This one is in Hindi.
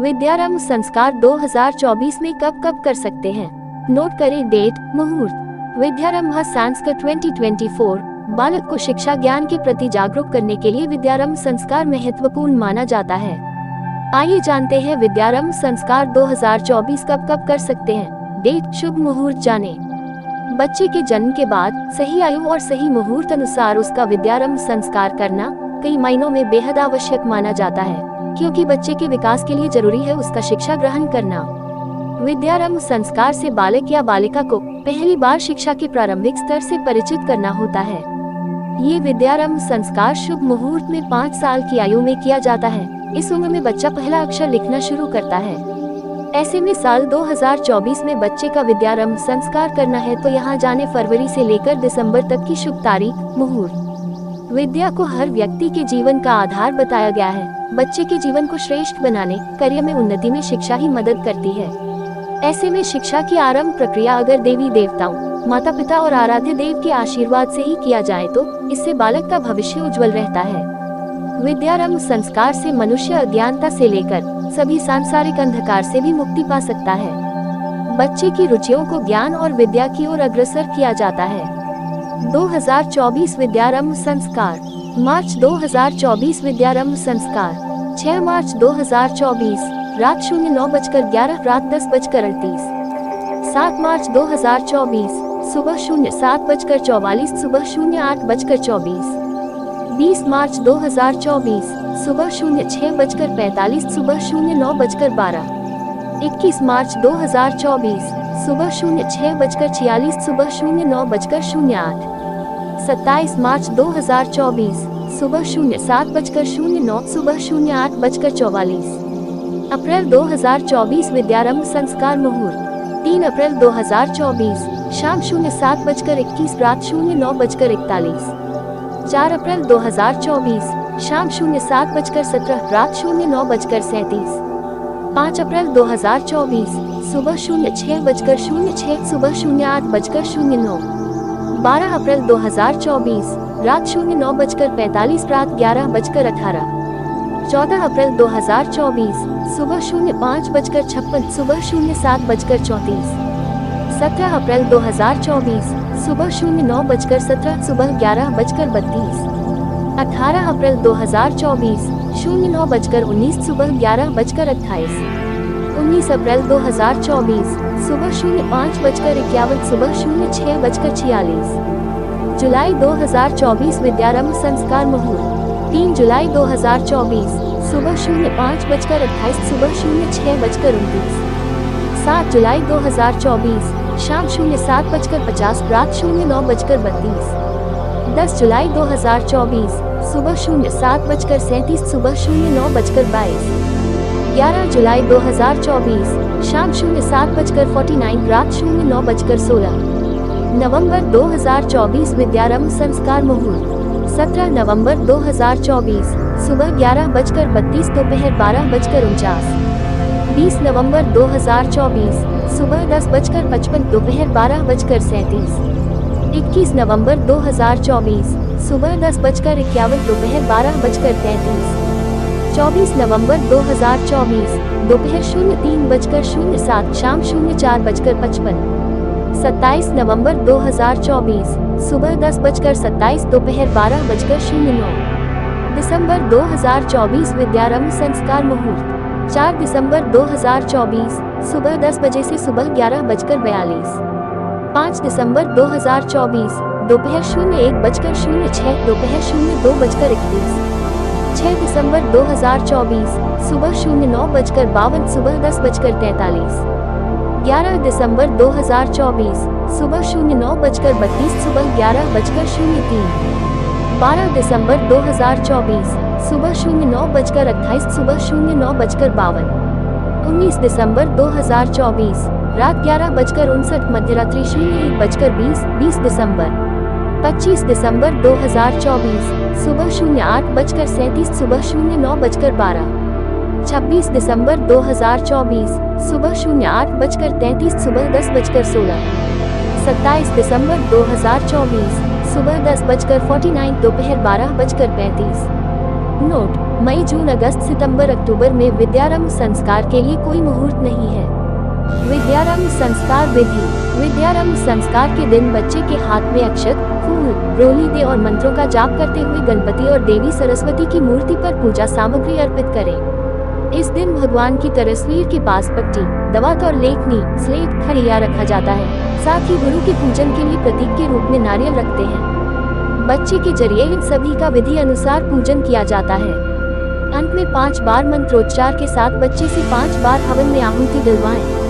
विद्यारंभ संस्कार 2024 में कब कब कर सकते हैं? नोट करें डेट, मुहूर्त। विद्यारंभ संस्कार 2024 बालक को शिक्षा ज्ञान के प्रति जागरूक करने के लिए विद्यारंभ संस्कार महत्वपूर्ण माना जाता है। आइए जानते हैं विद्यारंभ संस्कार 2024 कब कब कर सकते हैं। डेट, शुभ मुहूर्त जाने। बच्चे के जन्म के बाद सही आयु और सही मुहूर्त अनुसार उसका विद्यारंभ संस्कार करना कई मायनों में बेहद आवश्यक माना जाता है, क्योंकि बच्चे के विकास के लिए जरूरी है उसका शिक्षा ग्रहण करना। विद्यारंभ संस्कार से बालक या बालिका को पहली बार शिक्षा के प्रारंभिक स्तर से परिचित करना होता है। ये विद्यारंभ संस्कार शुभ मुहूर्त में 5 साल की आयु में किया जाता है। इस उम्र में बच्चा पहला अक्षर लिखना शुरू करता है। ऐसे में साल 2024 में बच्चे का विद्यारंभ संस्कार करना है तो यहाँ जाने फरवरी से लेकर दिसंबर तक की शुभ तारीख, मुहूर्त। विद्या को हर व्यक्ति के जीवन का आधार बताया गया है। बच्चे के जीवन को श्रेष्ठ बनाने, करियर में उन्नति में शिक्षा ही मदद करती है। ऐसे में शिक्षा की आरंभ प्रक्रिया अगर देवी देवताओं, माता पिता और आराध्य देव के आशीर्वाद से ही किया जाए तो इससे बालक का भविष्य उज्जवल रहता है। विद्यारंभ संस्कार से मनुष्य अज्ञानता से लेकर सभी सांसारिक अंधकार से भी मुक्ति पा सकता है। बच्चे की रुचियों को ज्ञान और विद्या की ओर अग्रसर किया जाता है। 2024 विद्यारंभ संस्कार। मार्च 2024 विद्यारंभ संस्कार 6 मार्च 2024 रात 09:11 रात 10:38। 7 मार्च 2024 सुबह 07:44 सुबह 08:24। 20 मार्च 2024 सुबह 06:45 सुबह 09:12। 21 मार्च 2024 सुबह 06:46 सुबह 09:08। 27 मार्च 2024 सुबह 07:09 सुबह 08:44। अप्रैल 2024 विद्यारंभ संस्कार मुहूर्त 3 अप्रैल 2024 शाम 07:21 रात 09:41। 4 अप्रैल 2024 शाम 07:17 रात 09:37। 5 अप्रैल 2024 सुबह 06:06 सुबह 08:09। 12 अप्रैल 2024 रात 09:45 रात 11:18। 14 अप्रैल 2024 सुबह 05:56 सुबह 07:34। 17 अप्रैल 2024 सुबह 09:17 सुबह 11:32। 18 अप्रैल 2024 09:19 सुबह 11:28। 19 अप्रैल 2024 सुबह 05:51 सुबह 06:46। जुलाई 2024 विद्यारंभ संस्कार मुहूर्त 3 जुलाई 2024 सुबह 05:28 सुबह 06:29। 7 जुलाई 2024 शाम 07:50 रात 09:32। 10 जुलाई 2024 सुबह 07:37 सुबह 09:22। 11 जुलाई 2024 शाम 07:49 रात 09:16। नवंबर 2024 विद्यारंभ संस्कार मुहूर्त 17 नवंबर 2024 सुबह 11:32 दोपहर 12:49। 20 नवंबर 2024 सुबह 10:55 दोपहर 12:37। 21 नवंबर 2024 सुबह 10:51 दोपहर 12:33। 24 नवंबर 2024 दोपहर 03:07 शाम 04:55। 27 नवंबर 2024 सुबह 10:27 दोपहर 12:09। दिसंबर 2024 विद्यारंभ संस्कार मुहूर्त 4 दिसंबर 2024 सुबह 10 बजे से सुबह 11:42। 5 दिसंबर 2024 दोपहर 01:06 दोपहर 02:31। 6 दिसंबर 2024 सुबह 09:52 सुबह 10:43। 11 दिसंबर 2024 सुबह 09:32 सुबह 11:03। 12 दिसंबर 2024 सुबह 09:28 सुबह 09:52। 19 दिसंबर 2024 रात 11:59 मध्यरात्रि 01:20। 20 दिसंबर 25 दिसंबर 2024 सुबह 08:37 सुबह 09:12। 26 दिसंबर 2024 सुबह 08:33 सुबह 10:16। 27 दिसंबर 2024 सुबह 10:49 दोपहर 12:35। नोट, मई, जून, अगस्त, सितंबर, अक्टूबर में विद्यारंभ संस्कार के लिए कोई मुहूर्त नहीं है। विद्यारंभ संस्कार विधि। विद्यारंभ संस्कार के दिन बच्चे के हाथ में अक्षत, फूल, रोली दे और मंत्रों का जाप करते हुए गणपति और देवी सरस्वती की मूर्ति पर पूजा सामग्री अर्पित करें। इस दिन भगवान की तस्वीर के पास पट्टी, दवात और लेखनी, स्लेट, खड़िया रखा जाता है। साथ ही गुरु के पूजन के लिए प्रतीक के रूप में नारियल रखते हैं। बच्चे के जरिए इन सभी का विधि अनुसार पूजन किया जाता है। अंत में 5 बार मंत्रोच्चार के साथ बच्चे से 5 बार हवन में आहुति दिलवाएं।